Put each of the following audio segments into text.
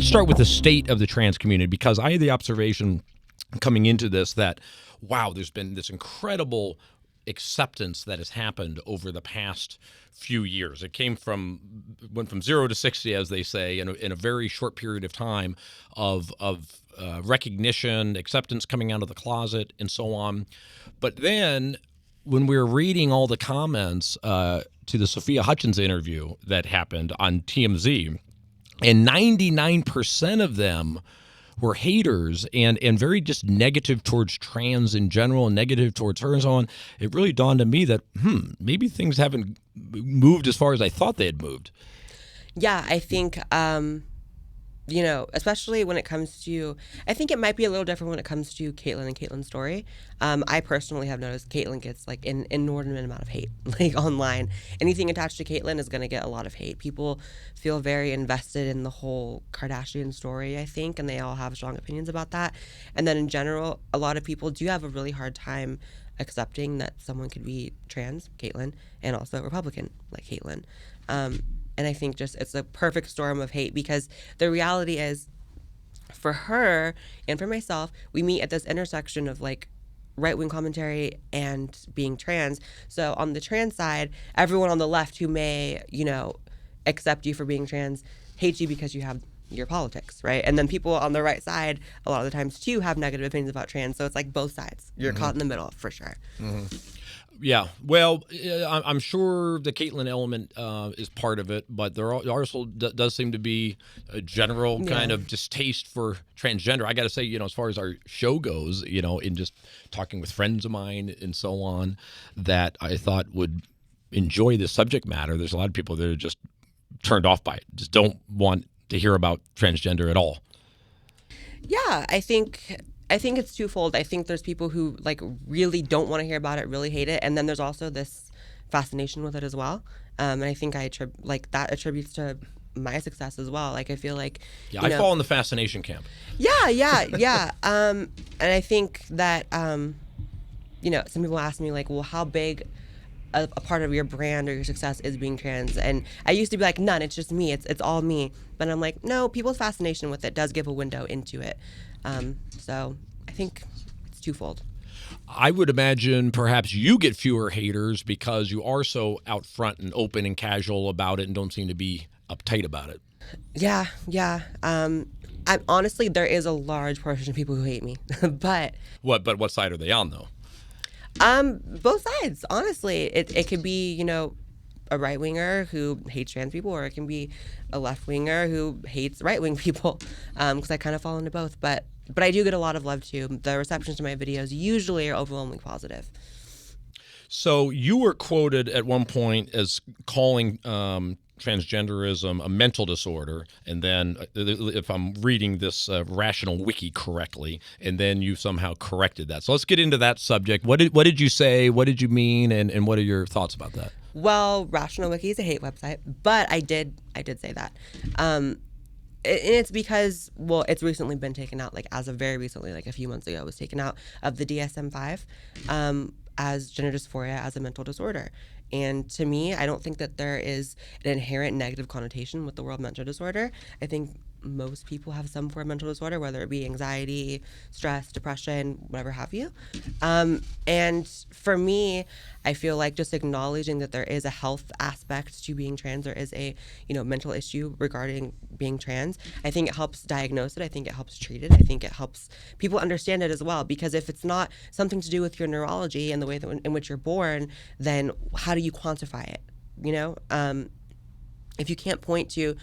let's start with the state of the trans community, because I had the observation coming into this that, wow, there's been this incredible acceptance that has happened over the past few years. It went from 0 to 60, as they say, in a very short period of time of recognition, acceptance, coming out of the closet, and so on. But then when we were reading all the comments to the Sophia Hutchins interview that happened on TMZ, and 99% of them were haters and very just negative towards trans in general and negative towards her and so on, it really dawned on me that, maybe things haven't moved as far as I thought they had moved. Yeah, I think, especially when it comes to, I think it might be a little different when it comes to Caitlyn and Caitlyn's story. I personally have noticed Caitlyn gets like an inordinate amount of hate, like online. Anything attached to Caitlyn is going to get a lot of hate. People feel very invested in the whole Kardashian story, I think, and they all have strong opinions about that. And then in general, a lot of people do have a really hard time accepting that someone could be trans, Caitlyn, and also Republican, like Caitlyn. And I think just it's a perfect storm of hate, because the reality is, for her and for myself, we meet at this intersection of like right-wing commentary and being trans. So on the trans side, everyone on the left who may, accept you for being trans hates you because you have your politics, right? And then people on the right side, a lot of the times too, have negative opinions about trans. So it's like both sides. You're caught in the middle for sure. Yeah, well, I'm sure the Caitlyn element is part of it, but there also does seem to be a general kind of distaste for transgender. I got to say, as far as our show goes, in just talking with friends of mine and so on, that I thought would enjoy this subject matter. There's a lot of people that are just turned off by it, just don't want to hear about transgender at all. Yeah, I think it's twofold. I think there's people who like really don't want to hear about it, really hate it, and then there's also this fascination with it as well. And I think that attributes to my success as well. Like I feel like I fall in the fascination camp. Yeah. And I think that some people ask me like, well, how big a part of your brand or your success is being trans? And I used to be like, none. It's just me. It's all me. But I'm like, no. People's fascination with it does give a window into it. So I think it's twofold. I would imagine perhaps you get fewer haters because you are so out front and open and casual about it and don't seem to be uptight about it. Yeah. Honestly, there is a large portion of people who hate me, but what side are they on though? Both sides, honestly. It could be, a right-winger who hates trans people, or it can be a left-winger who hates right-wing people, because I kind of fall into both. But I do get a lot of love, too. The receptions to my videos usually are overwhelmingly positive. So you were quoted at one point as calling transgenderism a mental disorder, and then if I'm reading this Rational Wiki correctly, and then you somehow corrected that. So let's get into that subject. What did you say? What did you mean? And what are your thoughts about that? Well, Rational Wiki is a hate website, but I did say that. And it's because, it's recently been taken out, like as of very recently, like a few months ago, it was taken out of the DSM-5 as gender dysphoria as a mental disorder. And to me, I don't think that there is an inherent negative connotation with the word mental disorder. I think most people have some form of mental disorder, whether it be anxiety, stress, depression, whatever have you. And for me, I feel like just acknowledging that there is a health aspect to being trans, there is a mental issue regarding being trans. I think it helps diagnose it. I think it helps treat it. I think it helps people understand it as well. Because if it's not something to do with your neurology and the way that in which you're born, then how do you quantify it? If you can't point to,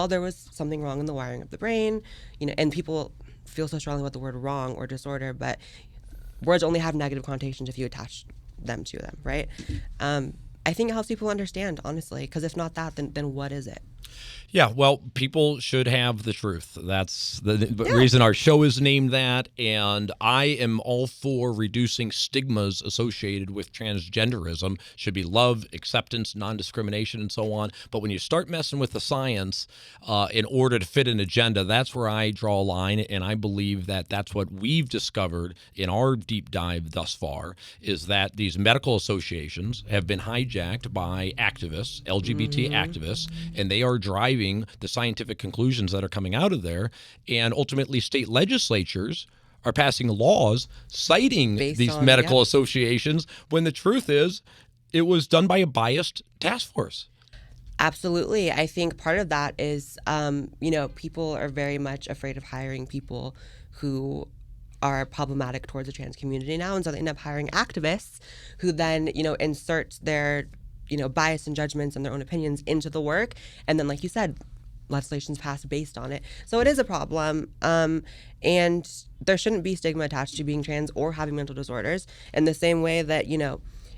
there was something wrong in the wiring of the brain, and people feel so strongly about the word wrong or disorder, but words only have negative connotations if you attach them to them, right? I think it helps people understand, honestly, because if not that, then what is it? Yeah, well, people should have the truth. That's the reason our show is named that, and I am all for reducing stigmas associated with transgenderism. Should be love, acceptance, non-discrimination, and so on. But when you start messing with the science in order to fit an agenda, that's where I draw a line, and I believe that that's what we've discovered in our deep dive thus far, is that these medical associations have been hijacked by activists, LGBT activists, and they are driving the scientific conclusions that are coming out of there. And ultimately, state legislatures are passing laws citing these medical associations when the truth is it was done by a biased task force. Absolutely. I think part of that is, people are very much afraid of hiring people who are problematic towards the trans community now. And so they end up hiring activists who then, insert their, bias and judgments and their own opinions into the work. And then, like you said, legislation's passed based on it. So it is a problem. And there shouldn't be stigma attached to being trans or having mental disorders in the same way that,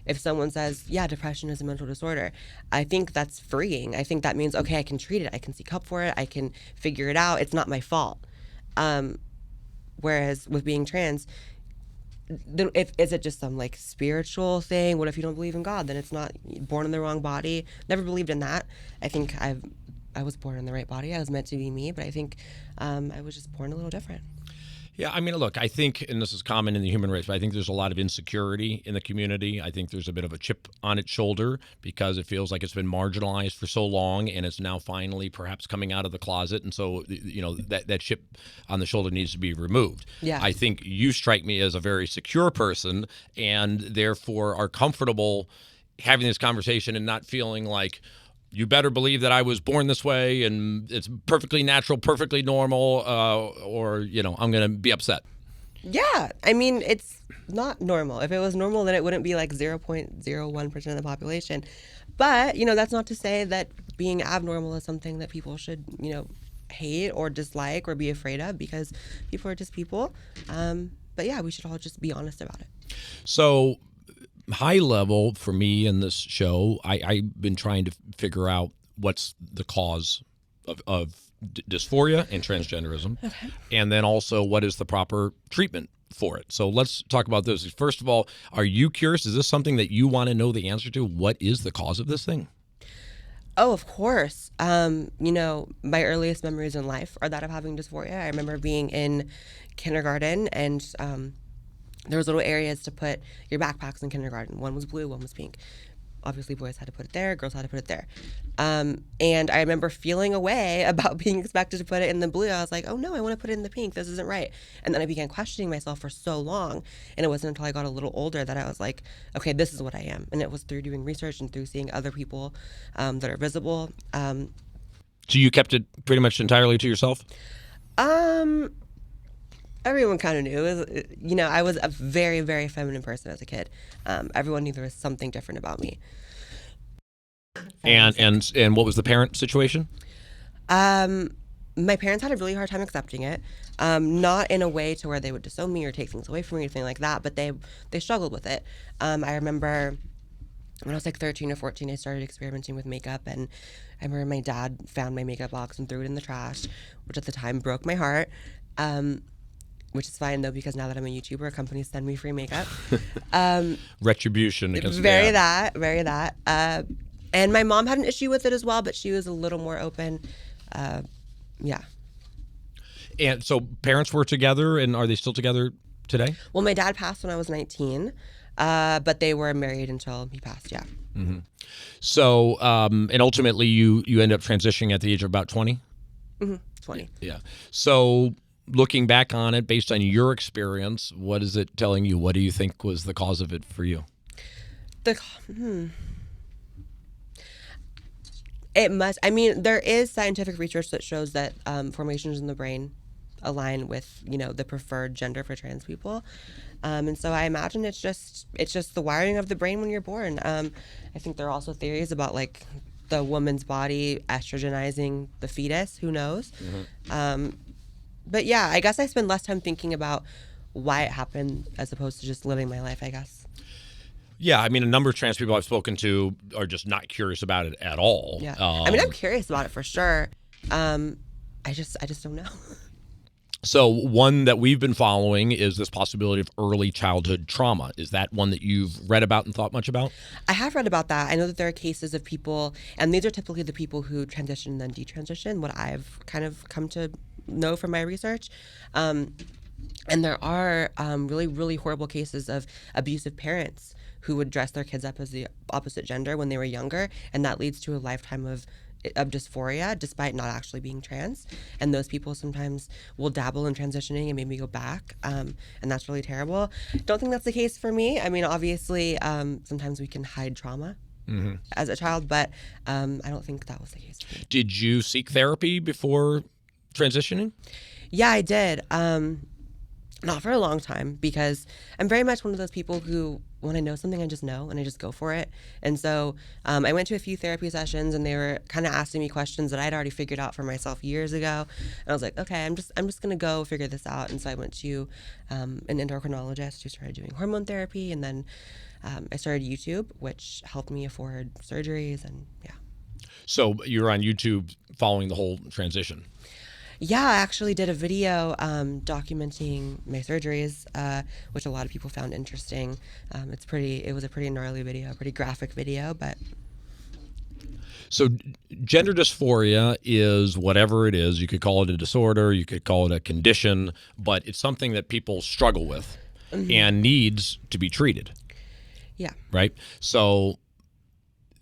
if someone says, yeah, depression is a mental disorder, I think that's freeing. I think that means, okay, I can treat it. I can seek help for it. I can figure it out. It's not my fault. Whereas with being trans, is it just some like spiritual thing? What if you don't believe in God? Then it's not born in the wrong body. Never believed in that. I think I was born in the right body. I was meant to be me, but I think I was just born a little different. Yeah, I mean, look, I think, and this is common in the human race, but I think there's a lot of insecurity in the community. I think there's a bit of a chip on its shoulder because it feels like it's been marginalized for so long and it's now finally perhaps coming out of the closet. And so, that chip on the shoulder needs to be removed. Yeah. I think you strike me as a very secure person and therefore are comfortable having this conversation and not feeling like, you better believe that I was born this way and it's perfectly natural, perfectly normal, or, I'm going to be upset. Yeah. I mean, it's not normal. If it was normal, then it wouldn't be like 0.01% of the population. But, that's not to say that being abnormal is something that people should, hate or dislike or be afraid of, because people are just people. But yeah, we should all just be honest about it. So, high level for me in this show, I've been trying to figure out what's the cause of dysphoria and transgenderism, and then also what is the proper treatment for it. So let's talk about this. First of all, are you curious? Is this something that you want to know the answer to? What is the cause of this thing? Oh, of course. My earliest memories in life are that of having dysphoria. I remember being in kindergarten and there was little areas to put your backpacks in kindergarten. One was blue, one was pink. Obviously, boys had to put it there, girls had to put it there. And I remember feeling a way about being expected to put it in the blue. I was like, oh no, I want to put it in the pink. This isn't right. And then I began questioning myself for so long. And it wasn't until I got a little older that I was like, okay, this is what I am. And it was through doing research and through seeing other people that are visible. So you kept it pretty much entirely to yourself? Everyone kind of knew. I was a very, very feminine person as a kid. Everyone knew there was something different about me. And what was the parent situation? My parents had a really hard time accepting it. Not in a way to where they would disown me or take things away from me or anything like that, but they struggled with it. I remember when I was like 13 or 14, I started experimenting with makeup, and I remember my dad found my makeup box and threw it in the trash, which at the time broke my heart. Which is fine though, because now that I'm a YouTuber, companies send me free makeup. Retribution against very that. And my mom had an issue with it as well, but she was a little more open. Yeah. And so parents were together, and are they still together today? Well, my dad passed when I was 19, but they were married until he passed. Yeah. Mm-hmm. So, and ultimately, you end up transitioning at the age of about 20. Mm-hmm. 20. Yeah. So, looking back on it, based on your experience, what is it telling you? What do you think was the cause of it for you? It must. I mean, there is scientific research that shows that formations in the brain align with, the preferred gender for trans people. And so I imagine it's just the wiring of the brain when you're born. I think there are also theories about like the woman's body estrogenizing the fetus. Who knows? Mm-hmm. But yeah, I guess I spend less time thinking about why it happened as opposed to just living my life, I guess. Yeah, I mean, a number of trans people I've spoken to are just not curious about it at all. Yeah, I mean, I'm curious about it for sure. I just don't know. So one that we've been following is this possibility of early childhood trauma. Is that one that you've read about and thought much about? I have read about that. I know that there are cases of people, and these are typically the people who transition and then detransition, what I've kind of come to know from my research. And there are really, really horrible cases of abusive parents who would dress their kids up as the opposite gender when they were younger, and that leads to a lifetime of of dysphoria despite not actually being trans, and those people sometimes will dabble in transitioning and maybe go back, and that's really terrible. Don't think that's the case for me. I mean, obviously, sometimes we can hide trauma as a child, but I don't think that was the case for me. Did you seek therapy before transitioning? Yeah, I did. Not for a long time, because I'm very much one of those people who, when I know something, I just know and I just go for it. And so I went to a few therapy sessions, and they were kind of asking me questions that I'd already figured out for myself years ago. And I was like, okay, I'm just gonna go figure this out. And so I went to an endocrinologist who started doing hormone therapy, and then I started YouTube, which helped me afford surgeries, and yeah. So you're on YouTube following the whole transition. Yeah, I actually did a video documenting my surgeries, which a lot of people found interesting. It was a pretty gnarly video, a pretty graphic video, but. So gender dysphoria is whatever it is. You could call it a disorder, you could call it a condition, but it's something that people struggle with and needs to be treated. Yeah. Right? So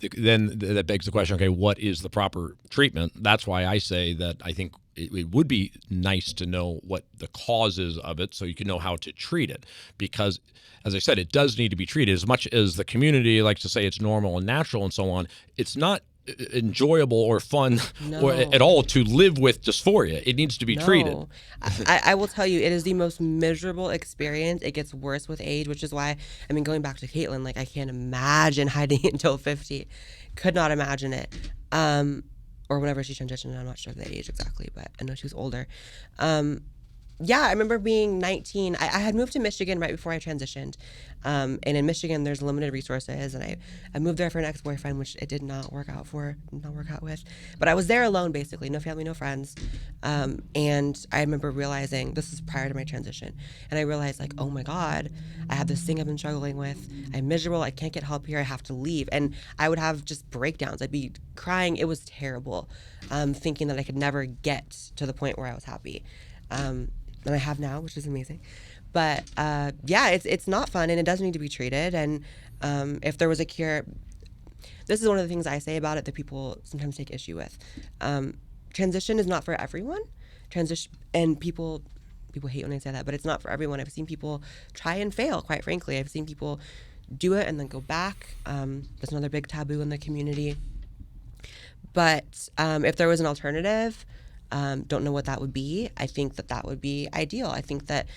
then that begs the question, okay, what is the proper treatment? That's why I say that I think it would be nice to know what the causes of it so you can know how to treat it. Because, as I said, it does need to be treated. As much as the community likes to say it's normal and natural and so on, it's not enjoyable or fun or at all to live with dysphoria. It needs to be treated. I will tell you, it is the most miserable experience. It gets worse with age, which is why, I mean, going back to Caitlin, like, I can't imagine hiding it until 50. Could not imagine it. Or whenever she transitioned, I'm not sure of the age exactly, but I know she was older. Yeah, I remember being 19. I had moved to Michigan right before I transitioned. And in Michigan, there's limited resources. And I moved there for an ex-boyfriend, which it did not work out with. But I was there alone, basically. No family, no friends. And I remember realizing, this is prior to my transition, and I realized, like, oh my God, I have this thing I've been struggling with. I'm miserable. I can't get help here. I have to leave. And I would have just breakdowns. I'd be crying. It was terrible, thinking that I could never get to the point where I was happy. And I have now, which is amazing. But yeah, it's not fun, and it does need to be treated. And if there was a cure, this is one of the things I say about it that people sometimes take issue with. Transition is not for everyone. And people hate when I say that, but it's not for everyone. I've seen people try and fail, quite frankly. I've seen people do it and then go back. That's another big taboo in the community. But if there was an alternative, don't know what that would be. I think that would be ideal. I think that,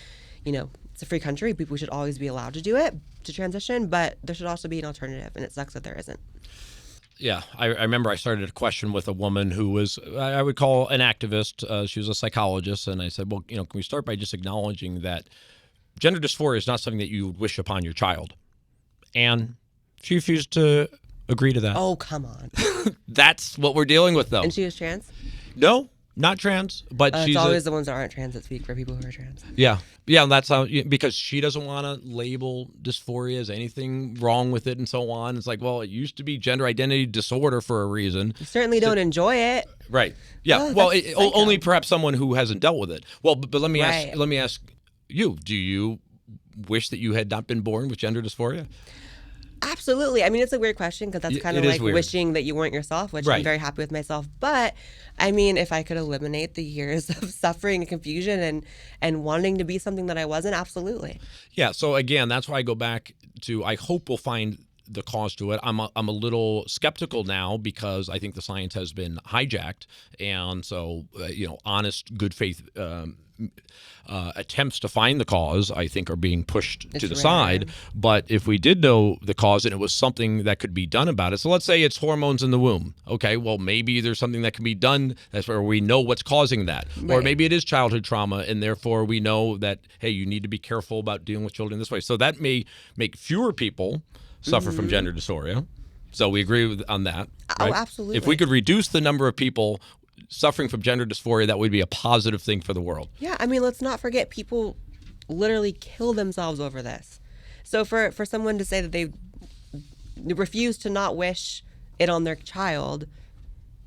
it's a free country. People should always be allowed to do it, to transition, but there should also be an alternative, and it sucks that there isn't. Yeah, I remember I started a question with a woman who was, I would call an activist. She was a psychologist, and I said, well, can we start by just acknowledging that gender dysphoria is not something that you would wish upon your child? And she refused to agree to that. Oh, come on. That's what we're dealing with, though. And she was trans? No, not trans, but she's it's always the ones that aren't trans that speak for people who are trans. Yeah, and that's how, because she doesn't want to label dysphoria as anything wrong with it and so on. It's like, well, it used to be gender identity disorder for a reason. You certainly don't enjoy it. Right. Yeah. Well, only perhaps someone who hasn't dealt with it. Well, but let me ask you: do you wish that you had not been born with gender dysphoria? Absolutely. I mean, it's a weird question, because that's kind of like wishing that you weren't yourself, which I'm very happy with myself. But I mean, if I could eliminate the years of suffering and confusion and wanting to be something that I wasn't, absolutely. Yeah. So again, that's why I go back to, I hope we'll find the cause to it. I'm a little skeptical now, because I think the science has been hijacked, and so honest, good faith attempts to find the cause, I think, are being pushed to the side. But if we did know the cause and it was something that could be done about it, so let's say it's hormones in the womb. Okay, well, maybe there's something that can be done. That's where we know what's causing that. Right. Or maybe it is childhood trauma, and therefore we know that, hey, you need to be careful about dealing with children this way. So that may make fewer people suffer from gender dysphoria. So we agree on that. Right? Oh, absolutely. If we could reduce the number of people suffering from gender dysphoria, that would be a positive thing for the world. Yeah, I mean, let's not forget, people literally kill themselves over this. So for someone to say that they refuse to not wish it on their child,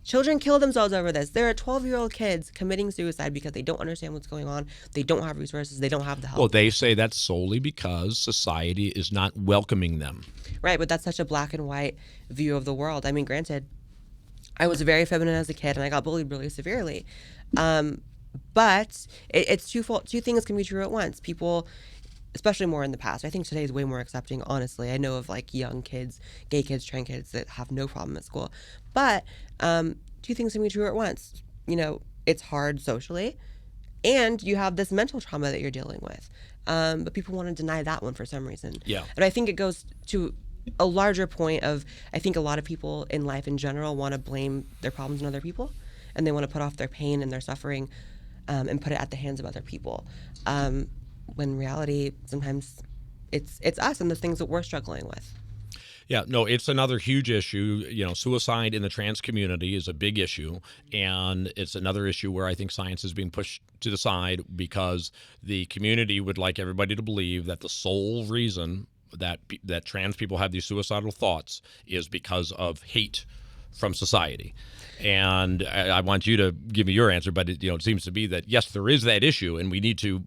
children kill themselves over this. There are 12-year-old kids committing suicide because they don't understand what's going on. They don't have resources. They don't have the help. Well, they say that's solely because society is not welcoming them. Right, but that's such a black and white view of the world. I mean, granted, I was very feminine as a kid, and I got bullied really severely. But it's twofold. Two things can be true at once. People, especially more in the past, I think today is way more accepting, honestly. I know of like young kids, gay kids, trans kids that have no problem at school. But two things can be true at once. It's hard socially, and you have this mental trauma that you're dealing with. But people want to deny that one for some reason. Yeah. And I think it goes to a larger point of, I think a lot of people in life in general want to blame their problems on other people, and they want to put off their pain and their suffering and put it at the hands of other people. When in reality, sometimes it's us and the things that we're struggling with. Yeah, no, it's another huge issue. Suicide in the trans community is a big issue, and it's another issue where I think science is being pushed to the side because the community would like everybody to believe that the sole reason that trans people have these suicidal thoughts is because of hate from society. And I want you to give me your answer, but it seems to be that yes, there is that issue, and we need to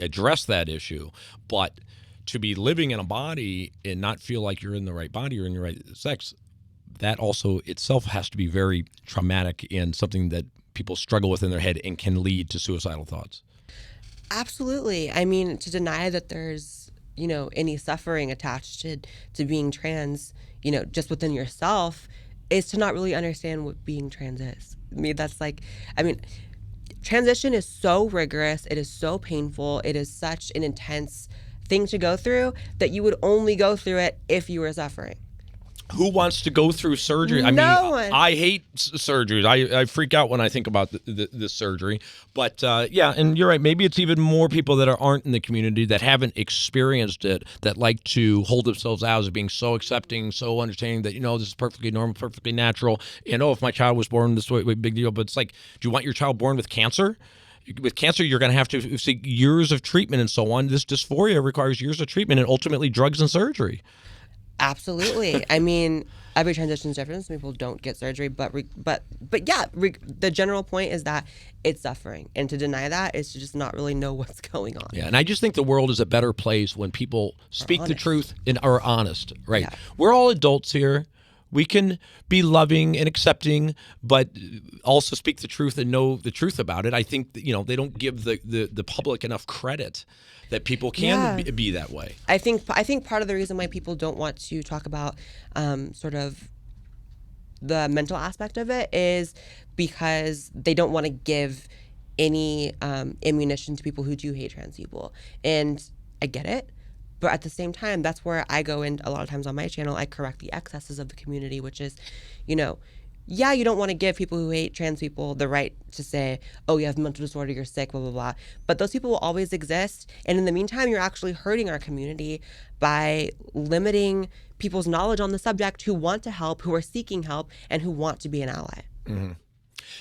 address that issue, but to be living in a body and not feel like you're in the right body or in your right sex, that also itself has to be very traumatic and something that people struggle with in their head and can lead to suicidal thoughts. Absolutely. I mean, to deny that there's, any suffering attached to being trans, just within yourself, is to not really understand what being trans is. Transition is so rigorous. It is so painful. It is such an intense thing to go through that you would only go through it if you were suffering. Who wants to go through surgery? No one. I hate surgeries. I freak out when I think about this surgery. But yeah, and you're right. Maybe it's even more people that aren't in the community that haven't experienced it that like to hold themselves out as being so accepting, so understanding that, this is perfectly normal, perfectly natural. If my child was born this way, big deal. But it's like, do you want your child born with cancer? With cancer, you're going to have to seek years of treatment and so on. This dysphoria requires years of treatment and ultimately drugs and surgery. Absolutely. Every transition is different. Some people don't get surgery, but yeah, the general point is that it's suffering, and to deny that is to just not really know what's going on. Yeah, and I just think the world is a better place when people speak the truth and are honest. Right? Yeah. We're all adults here. We can be loving and accepting, but also speak the truth and know the truth about it. I think that, they don't give the public enough credit that people can be that way. I think part of the reason why people don't want to talk about sort of the mental aspect of it is because they don't want to give any ammunition to people who do hate trans people. And I get it. But at the same time, that's where I go in a lot of times on my channel. I correct the excesses of the community, which is, you don't want to give people who hate trans people the right to say, oh, you have mental disorder, you're sick, blah, blah, blah. But those people will always exist. And in the meantime, you're actually hurting our community by limiting people's knowledge on the subject who want to help, who are seeking help, and who want to be an ally. Mm-hmm.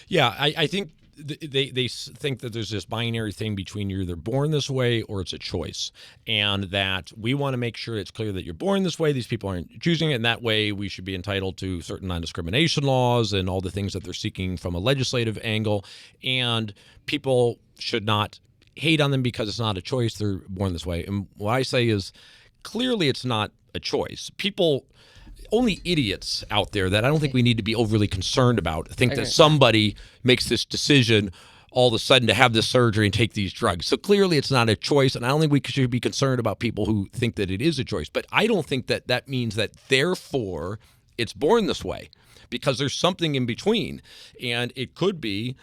Yeah, I think they think that there's this binary thing between you're either born this way or it's a choice, and that we want to make sure it's clear that you're born this way. These people aren't choosing it, and that way we should be entitled to certain non-discrimination laws and all the things that they're seeking from a legislative angle, and people should not hate on them because it's not a choice. They're born this way. And what I say is clearly it's not a choice. Only idiots out there that I don't think we need to be overly concerned about think that somebody makes this decision all of a sudden to have this surgery and take these drugs. So clearly it's not a choice, and I don't think we should be concerned about people who think that it is a choice. But I don't think that means that therefore it's born this way, because there's something in between, and it could be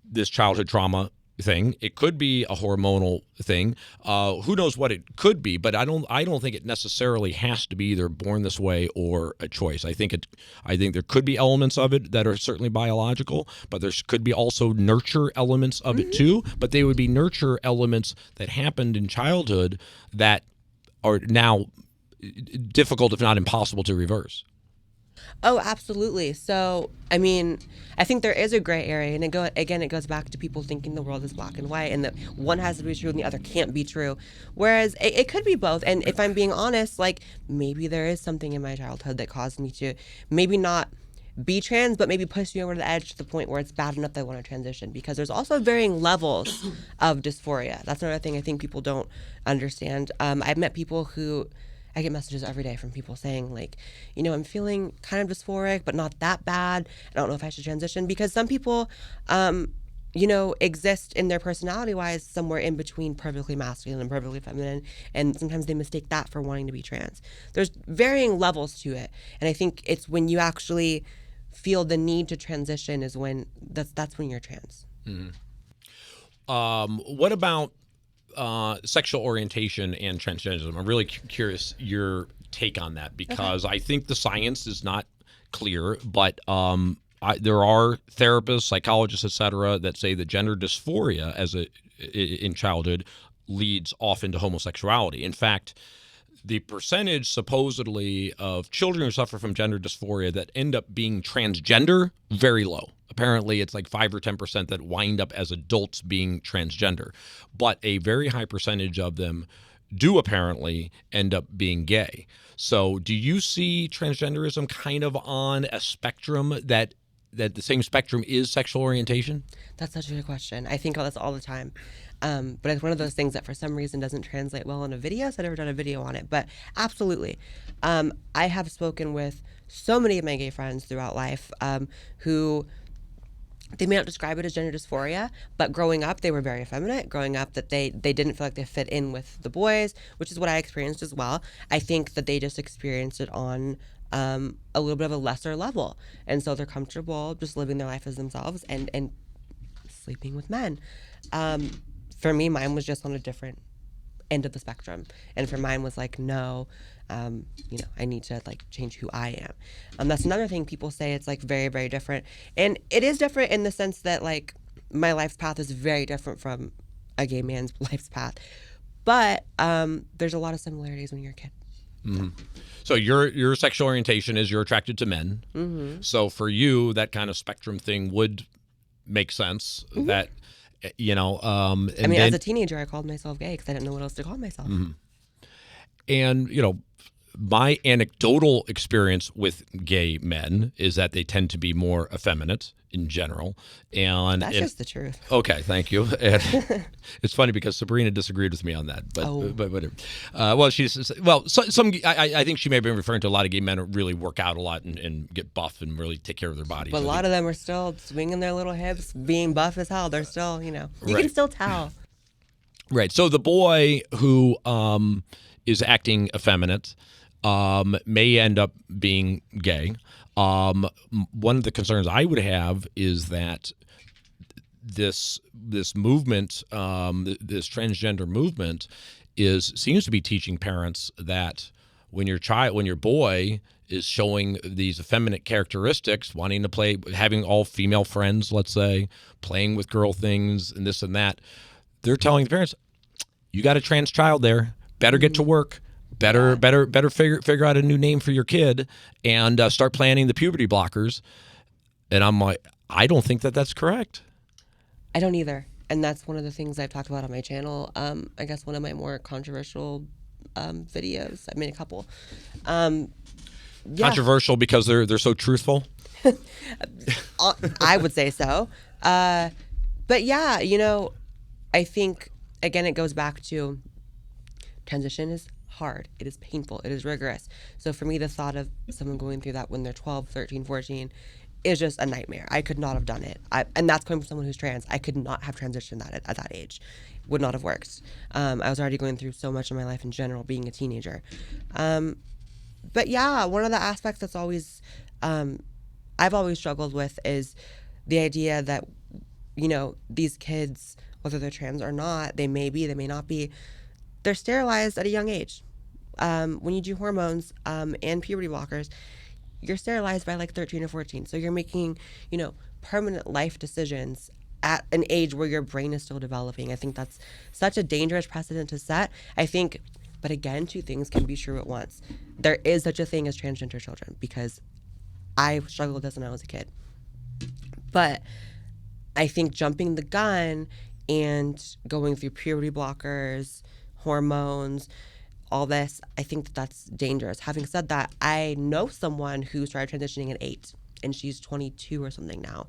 this childhood trauma thing. It could be a hormonal thing. Who knows what it could be? But I don't think it necessarily has to be either born this way or a choice. I think there could be elements of it that are certainly biological, but there could be also nurture elements of it too. But they would be nurture elements that happened in childhood that are now difficult, if not impossible, to reverse. Oh, absolutely. So, I think there is a gray area, and it goes back to people thinking the world is black and white, and that one has to be true and the other can't be true. Whereas it could be both. And if I'm being honest, like maybe there is something in my childhood that caused me to maybe not be trans, but maybe push me over the edge to the point where it's bad enough that I want to transition. Because there's also varying levels of dysphoria. That's another thing I think people don't understand. I've met people who I get messages every day from people saying like, you know, I'm feeling kind of dysphoric, but not that bad. I don't know if I should transition, because some people, you know, exist in their personality wise somewhere in between perfectly masculine and perfectly feminine. And sometimes they mistake that for wanting to be trans. There's varying levels to it. And I think it's when you actually feel the need to transition is when that's when you're trans. What about sexual orientation and transgenderism? I'm really curious your take on that, because I think the science is not clear, but there are therapists, psychologists, etc., that say that gender dysphoria in childhood leads off into homosexuality. In fact, the percentage supposedly of children who suffer from gender dysphoria that end up being transgender, very low. Apparently, it's like 5 or 10% that wind up as adults being transgender. But a very high percentage of them do apparently end up being gay. So do you see transgenderism kind of on a spectrum that the same spectrum is sexual orientation? That's such a good question. I think about this all the time. But it's one of those things that for some reason doesn't translate well in a video, so I've never done a video on it. But absolutely. I have spoken with so many of my gay friends throughout life who, they may not describe it as gender dysphoria, but growing up, they were very effeminate. Growing up, that they didn't feel like they fit in with the boys, which is what I experienced as well. I think that they just experienced it on a little bit of a lesser level. And so they're comfortable just living their life as themselves and sleeping with men. For me, mine was just on a different end of the spectrum. And for mine was like, no, you know, I need to like change who I am. That's another thing people say, it's like very, very different. And it is different in the sense that like my life's path is very different from a gay man's life's path. But there's a lot of similarities when you're a kid. Mm-hmm. So your sexual orientation is you're attracted to men. Mm-hmm. So for you, that kind of spectrum thing would make sense. Mm-hmm. That, you know, I mean, as a teenager, I called myself gay because I didn't know what else to call myself. Mm-hmm. And, you know, my anecdotal experience with gay men is that they tend to be more effeminate in general. And that's just the truth. Okay, thank you. And it's funny because Sabrina disagreed with me on that, but whatever. Well, I think she may have been referring to a lot of gay men who really work out a lot and get buff and really take care of their bodies. But a lot of them are still swinging their little hips, being buff as hell. They're still, you know, you can still tell. Right. So the boy who is acting effeminate may end up being gay. One of the concerns I would have is that this movement, this transgender movement, seems to be teaching parents that when your boy is showing these effeminate characteristics, wanting to play, having all female friends, let's say, playing with girl things and this and that, they're telling the parents, you got a trans child there, better get to work. Better figure out a new name for your kid and start planning the puberty blockers. And I'm like, I don't think that that's correct. I don't either. And that's one of the things I've talked about on my channel. I guess one of my more controversial videos. I made a couple. Controversial because they're so truthful? I would say so. But yeah, you know, I think, again, it goes back to transition is hard. It is painful. It is rigorous. So for me, the thought of someone going through that when they're 12, 13, 14 is just a nightmare. I could not have done it. And that's coming from someone who's trans. I could not have transitioned that at that age. Would not have worked. I was already going through so much in my life in general, being a teenager. But yeah, one of the aspects that's always, I've always struggled with is the idea that, you know, these kids, whether they're trans or not, they may be, they may not be, they're sterilized at a young age. When you do hormones and puberty blockers, you're sterilized by like 13 or 14. So you're making, you know, permanent life decisions at an age where your brain is still developing. I think that's such a dangerous precedent to set. I think, but again, two things can be true at once. There is such a thing as transgender children because I struggled with this when I was a kid. But I think jumping the gun and going through puberty blockers, hormones, all this, I think that that's dangerous. Having said that, I know someone who started transitioning at 8 and she's 22 or something now.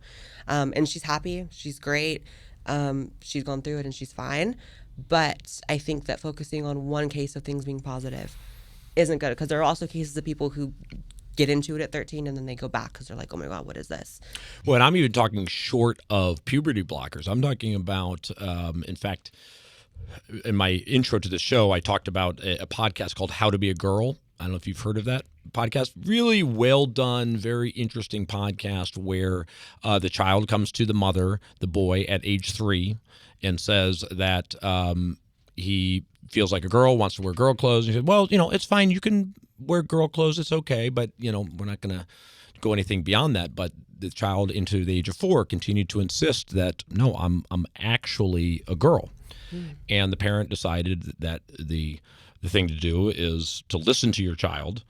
And she's happy, she's great. She's gone through it and she's fine. But I think that focusing on one case of things being positive isn't good, because there are also cases of people who get into it at 13 and then they go back because they're like, oh my God, what is this? Well, and I'm even talking short of puberty blockers. I'm talking about, in fact, in my intro to the show, I talked about a podcast called How to Be a Girl. I don't know if you've heard of that podcast. Really well done, very interesting podcast where the child comes to the mother, the boy, at age 3 and says that he feels like a girl, wants to wear girl clothes. And he said, well, it's fine. You can wear girl clothes. It's okay. But, we're not going to go anything beyond that. But the child into the age of 4 continued to insist that, no, I'm actually a girl. And the parent decided that the thing to do is to listen to your child.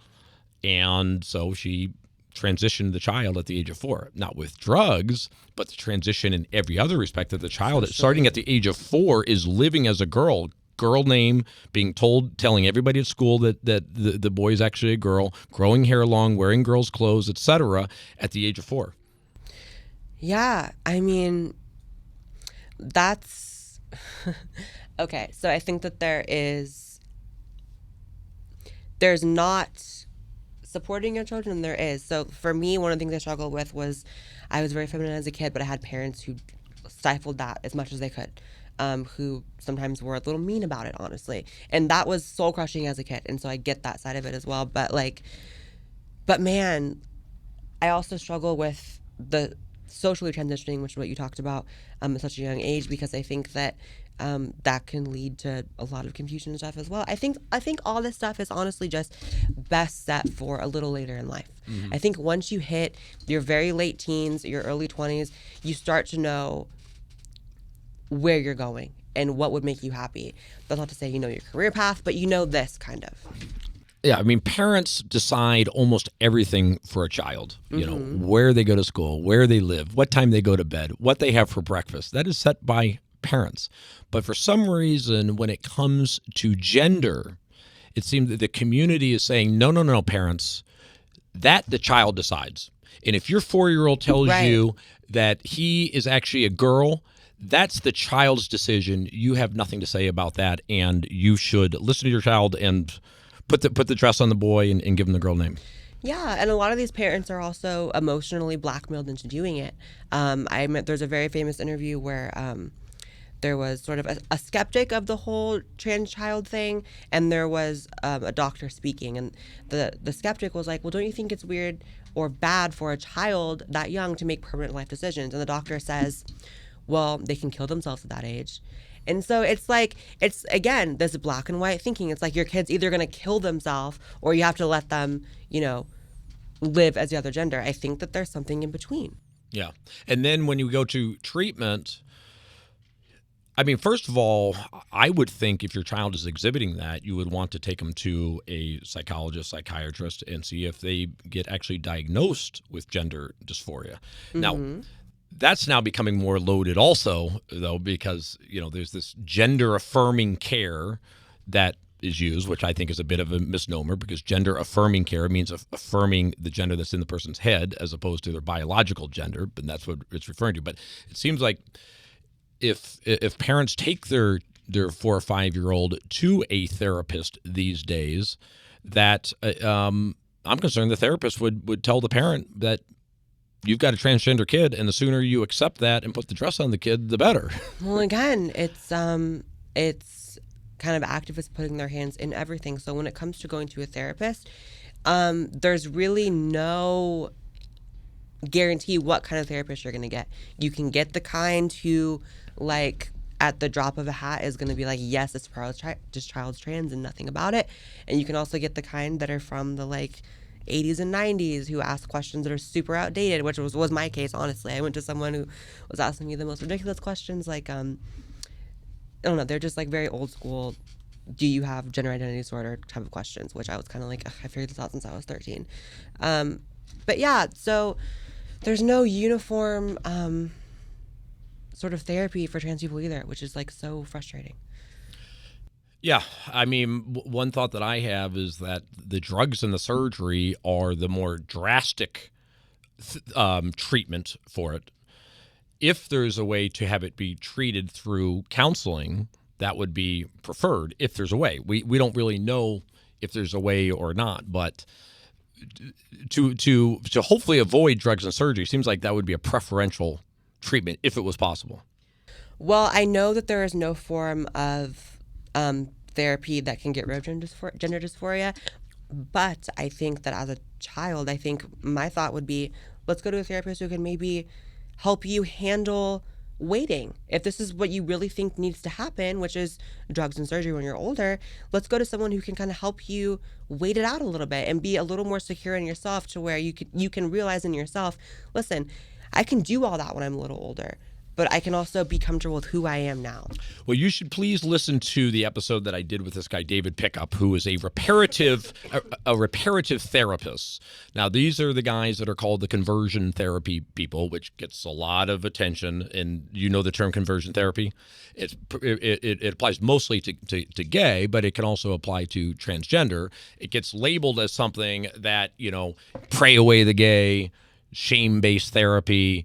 And so she transitioned the child at the age of 4, not with drugs, but the transition in every other respect, that the child starting at the age of 4 is living as a girl name, being told, telling everybody at school that the boy is actually a girl, growing hair long, wearing girls' clothes, etc. at the age of 4. Yeah, I mean, that's okay. So I think that there's not supporting your children, there is. So for me, one of the things I struggled with was I was very feminine as a kid, but I had parents who stifled that as much as they could, who sometimes were a little mean about it, honestly. And that was soul crushing as a kid. And so I get that side of it as well. But man, I also struggle with the socially transitioning, which is what you talked about, at such a young age, because I think that that can lead to a lot of confusion and stuff as well. I think all this stuff is honestly just best set for a little later in life. Mm-hmm. I think once you hit your very late teens, your early 20s, you start to know where you're going and what would make you happy. That's not to say you know your career path, but you know this kind of. Yeah, I mean, parents decide almost everything for a child. Where they go to school, where they live, what time they go to bed, what they have for breakfast. That is set by parents. But for some reason, when it comes to gender, it seems that the community is saying, no, parents, that the child decides. And if your 4-year-old tells you that he is actually a girl, that's the child's decision. You have nothing to say about that, and you should listen to your child and put the dress on the boy and give him the girl name. Yeah, and a lot of these parents are also emotionally blackmailed into doing it. There's a very famous interview where there was sort of a skeptic of the whole trans child thing, and there was a doctor speaking, and the skeptic was like, well, don't you think it's weird or bad for a child that young to make permanent life decisions? And the doctor says, well, they can kill themselves at that age. And so it's again, this black and white thinking. It's like your kid's either going to kill themselves or you have to let them, live as the other gender. I think that there's something in between. Yeah. And then when you go to treatment, I mean, first of all, I would think if your child is exhibiting that, you would want to take them to a psychologist, psychiatrist, and see if they get actually diagnosed with gender dysphoria. Mm-hmm. Now, that's now becoming more loaded also, though, because, there's this gender-affirming care that is used, which I think is a bit of a misnomer, because gender-affirming care means affirming the gender that's in the person's head as opposed to their biological gender, and that's what it's referring to. But it seems like if parents take their 4 or 5-year-old to a therapist these days, that I'm concerned the therapist would tell the parent that you've got a transgender kid, and the sooner you accept that and put the dress on the kid, the better. Well, again, it's kind of activists putting their hands in everything. So when it comes to going to a therapist, there's really no guarantee what kind of therapist you're going to get. You can get the kind who, at the drop of a hat is going to be like, yes, this child's trans and nothing about it. And you can also get the kind that are from the 80s and 90s who ask questions that are super outdated, which was my case, honestly. I went to someone who was asking me the most ridiculous questions, I don't know, they're just very old school, do you have gender identity disorder type of questions, which I was kind of I figured this out since I was 13. But yeah, so there's no uniform sort of therapy for trans people either, which is so frustrating. Yeah, I mean, one thought that I have is that the drugs and the surgery are the more drastic treatment for it. If there's a way to have it be treated through counseling, that would be preferred if there's a way. We don't really know if there's a way or not. But to hopefully avoid drugs and surgery seems like that would be a preferential treatment if it was possible. Well, I know that there is no form of therapy that can get rid of gender dysphoria, but I think that as a child, I think my thought would be, let's go to a therapist who can maybe help you handle waiting. If this is what you really think needs to happen, which is drugs and surgery when you're older, let's go to someone who can kind of help you wait it out a little bit and be a little more secure in yourself, to where you can realize in yourself, listen, I can do all that when I'm a little older, but I can also be comfortable with who I am now. Well, you should please listen to the episode that I did with this guy, David Pickup, who is a reparative therapist. Now, these are the guys that are called the conversion therapy people, which gets a lot of attention. And you know the term conversion therapy? It applies mostly to gay, but it can also apply to transgender. It gets labeled as something that, pray away the gay, shame-based therapy,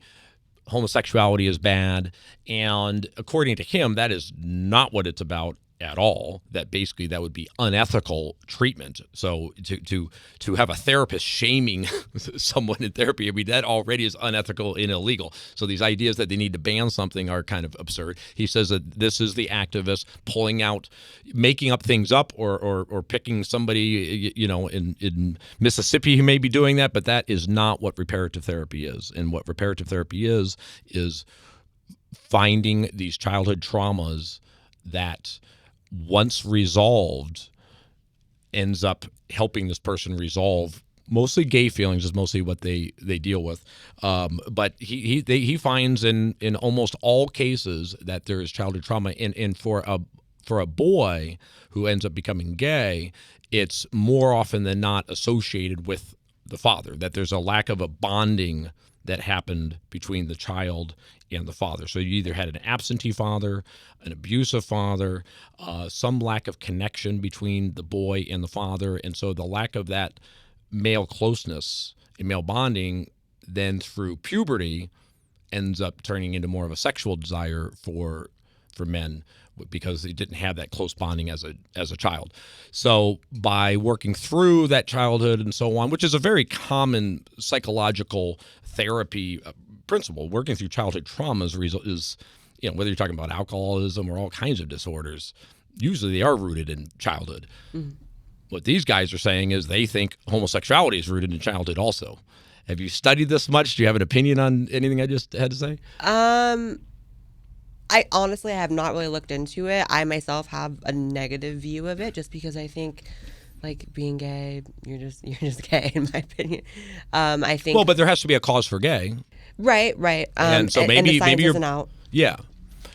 homosexuality is bad. And according to him, that is not what it's about at all. That basically that would be unethical treatment. So to have a therapist shaming someone in therapy, I mean, that already is unethical and illegal. So these ideas that they need to ban something are kind of absurd. He says that this is the activist pulling out, making up things up, or picking somebody, in Mississippi who may be doing that, but that is not what reparative therapy is. And what reparative therapy is finding these childhood traumas that, once resolved, ends up helping this person resolve. Mostly gay feelings is mostly what they deal with, but he finds in almost all cases that there is childhood trauma. And for a boy who ends up becoming gay, it's more often than not associated with the father. That there's a lack of a bonding that happened between the child and the father. So you either had an absentee father, an abusive father, some lack of connection between the boy and the father. And so the lack of that male closeness and male bonding then through puberty ends up turning into more of a sexual desire for men, because they didn't have that close bonding as a child. So by working through that childhood and so on, which is a very common psychological therapy principle, working through childhood traumas is, whether you're talking about alcoholism or all kinds of disorders, usually they are rooted in childhood. Mm-hmm. What these guys are saying is they think homosexuality is rooted in childhood also. Have you studied this much? Do you have an opinion on anything I just had to say? I honestly have not really looked into it. I myself have a negative view of it, just because I think, like, being gay, you're just gay, in my opinion. I think. Well, but there has to be a cause for gay. Right. And so and the science maybe isn't out. Yeah.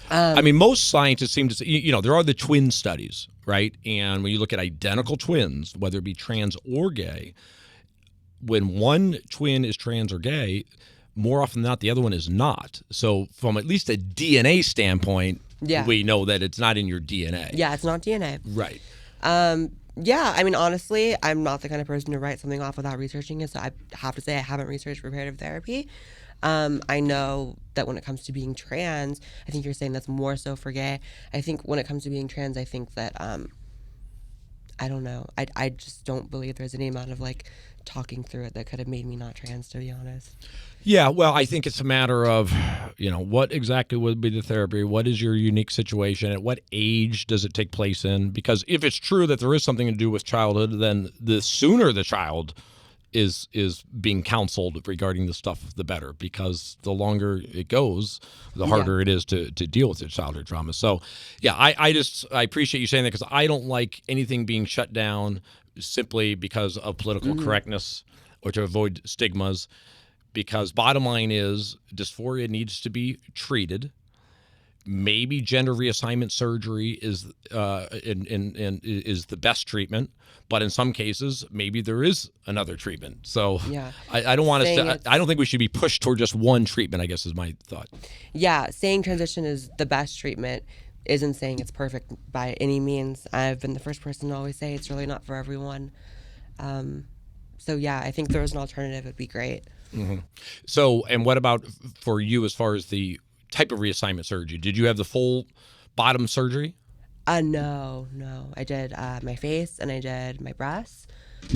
I mean, most scientists seem to say, there are the twin studies, right? And when you look at identical twins, whether it be trans or gay, when one twin is trans or gay, more often than not, the other one is not. So from at least a DNA standpoint, we know that it's not in your DNA. Yeah, it's not DNA. Right. Yeah, I mean, honestly, I'm not the kind of person to write something off without researching it, so I have to say I haven't researched reparative therapy. I know that when it comes to being trans, I think you're saying that's more so for gay. I think when it comes to being trans, I think that, I don't know. I just don't believe there's any amount of, like, talking through it that could have made me not trans, to be honest. Yeah, well, I think it's a matter of, what exactly would be the therapy? What is your unique situation? At what age does it take place in? Because if it's true that there is something to do with childhood, then the sooner the child is being counseled regarding the stuff, the better. Because the longer it goes, the harder it is to deal with the childhood trauma. So, yeah, I appreciate you saying that, because I don't like anything being shut down simply because of political correctness or to avoid stigmas. Because bottom line is, dysphoria needs to be treated. Maybe gender reassignment surgery is is the best treatment, but in some cases, maybe there is another treatment. So I don't want to. I don't think we should be pushed toward just one treatment, I guess, is my thought. Yeah, saying transition is the best treatment isn't saying it's perfect by any means. I've been the first person to always say it's really not for everyone. So yeah, I think there was an alternative. It'd be great. Mm-hmm. So, and what about for you as far as the type of reassignment surgery? Did you have the full bottom surgery? No. I did my face and I did my breasts.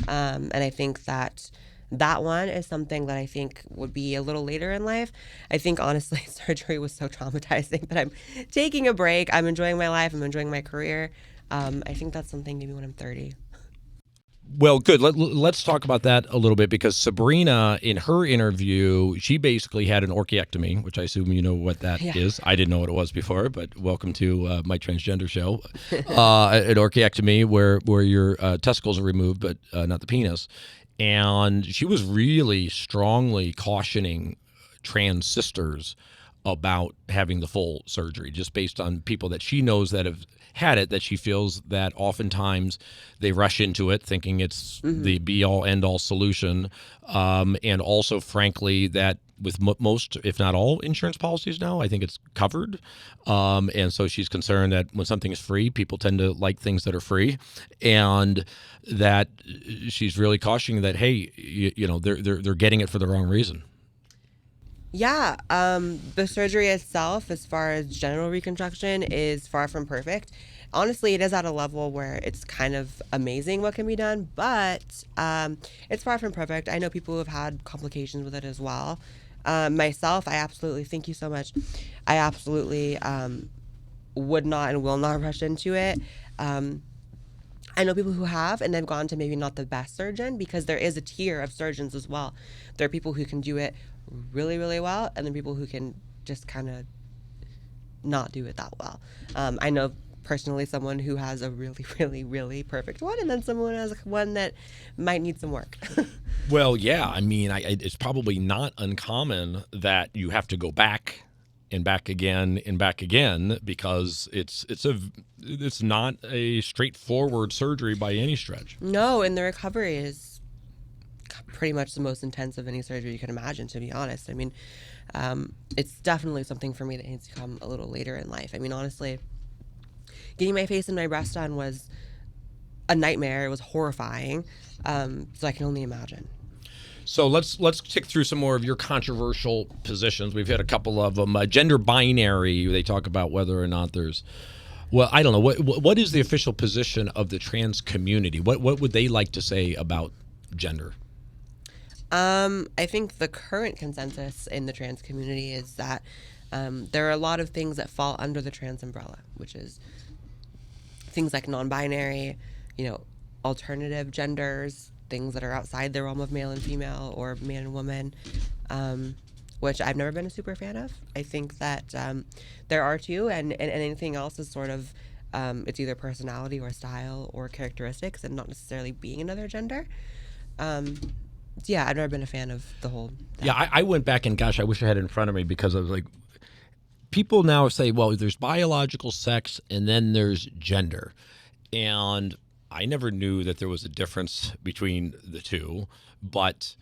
And I think that that one is something that I think would be a little later in life. I think honestly, surgery was so traumatizing that I'm taking a break. I'm enjoying my life. I'm enjoying my career. I think that's something maybe when I'm 30. Well, good. Let's talk about that a little bit because Sabrina, in her interview, she basically had an orchiectomy, which I assume you know what that Yeah. is. I didn't know what it was before, but welcome to my transgender show. An orchiectomy where your testicles are removed, but not the penis. And she was really strongly cautioning trans sisters about having the full surgery, just based on people that she knows that have had it, that she feels that oftentimes they rush into it thinking it's the be all end all solution. And also, frankly, that with most, if not all, insurance policies now, I think it's covered. And so she's concerned that when something is free, people tend to like things that are free. And that she's really cautioning that, hey, they're getting it for the wrong reason. Yeah, the surgery itself, as far as genital reconstruction, is far from perfect. Honestly, it is at a level where it's kind of amazing what can be done, but it's far from perfect. I know people who have had complications with it as well. Myself, I absolutely, thank you so much. I absolutely would not and will not rush into it. I know people who have, and they've gone to maybe not the best surgeon, because there is a tier of surgeons as well. There are people who can do it really, really well, and then people who can just kind of not do it that well. I know personally someone who has a really, really, really perfect one, and then someone has one that might need some work. Well, yeah. I mean, it's probably not uncommon that you have to go back and back again and back again because it's not a straightforward surgery by any stretch. No, and the recovery is pretty much the most intense of any surgery you can imagine, to be honest. I mean, it's definitely something for me that needs to come a little later in life. I mean, honestly, getting my face and my breast done was a nightmare. It was horrifying. So I can only imagine. So let's tick through some more of your controversial positions. We've had a couple of them. Gender binary. They talk about whether or not there's. Well, I don't know. What is the official position of the trans community? What would they like to say about gender? I think the current consensus in the trans community is that there are a lot of things that fall under the trans umbrella, which is things like non-binary, alternative genders, things that are outside the realm of male and female or man and woman, which I've never been a super fan of. I think that there are two, and anything else is sort of it's either personality or style or characteristics, and not necessarily being another gender. Yeah, I've never been a fan of the whole. Yeah, I went back and gosh, I wish I had it in front of me because I was like, people now say, well, there's biological sex and then there's gender. And I never knew that there was a difference between the two, but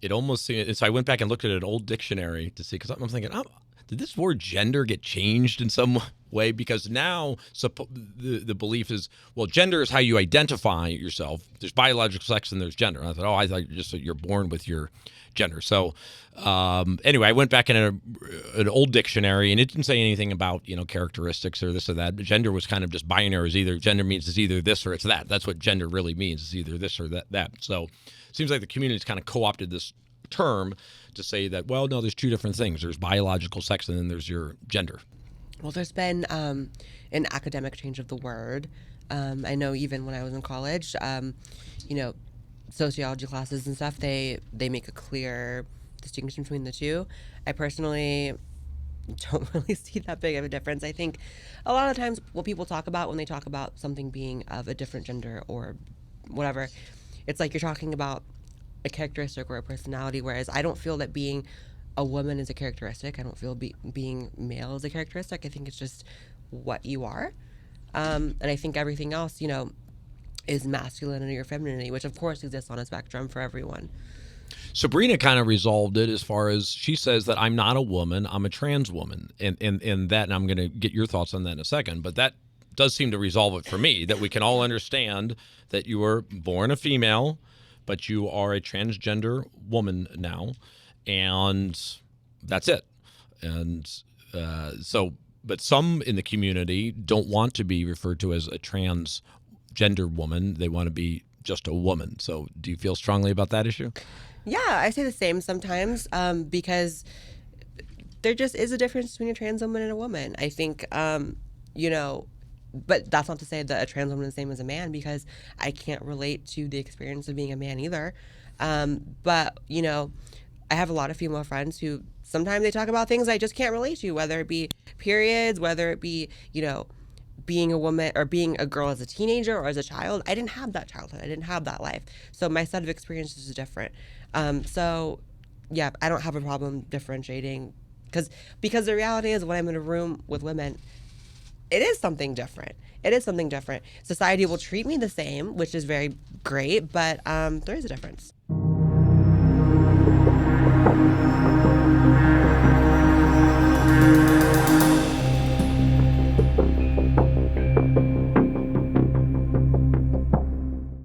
it almost seemed, so I went back and looked at an old dictionary to see, because I'm thinking, oh, did this word gender get changed in some way? Because now the belief is, well, gender is how you identify yourself. There's biological sex and there's gender. And I thought, I thought you're born with your gender. So anyway, I went back in an old dictionary, and it didn't say anything about characteristics or this or that. But gender was kind of just binary. Gender means it's either this or it's that. That's what gender really means. It's either this or that. So it seems like the community's kind of co-opted this term to say that, well, no, there's two different things. There's biological sex and then there's your gender. Well, there's been an academic change of the word. I know even when I was in college, sociology classes and stuff, they make a clear distinction between the two. I personally don't really see that big of a difference. I think a lot of times what people talk about when they talk about something being of a different gender or whatever, it's like you're talking about a characteristic or a personality, whereas I don't feel that being a woman is a characteristic. I don't feel being male is a characteristic. I think it's just what you are. And I think everything else, is masculinity or femininity, which of course exists on a spectrum for everyone. Sabrina kind of resolved it as far as she says that I'm not a woman, I'm a trans woman. And I'm going to get your thoughts on that in a second, but that does seem to resolve it for me, that we can all understand that you were born a female, but you are a transgender woman now, and that's it. And so but some in the community don't want to be referred to as a transgender woman. They want to be just a woman. So do you feel strongly about that issue? Yeah, I say the same sometimes because there just is a difference between a trans woman and a woman. I think, you know, but that's not to say that a trans woman is the same as a man, because I can't relate to the experience of being a man either. But, you know, I have a lot of female friends who sometimes they talk about things I just can't relate to, whether it be periods, whether it be, you know, being a woman or being a girl as a teenager or as a child. I didn't have that childhood. I didn't have that life. So my set of experiences is different. So, yeah, I don't have a problem differentiating because the reality is when I'm in a room with women, it is something different. It is something different. Society will treat me the same, which is very great, but there is a difference.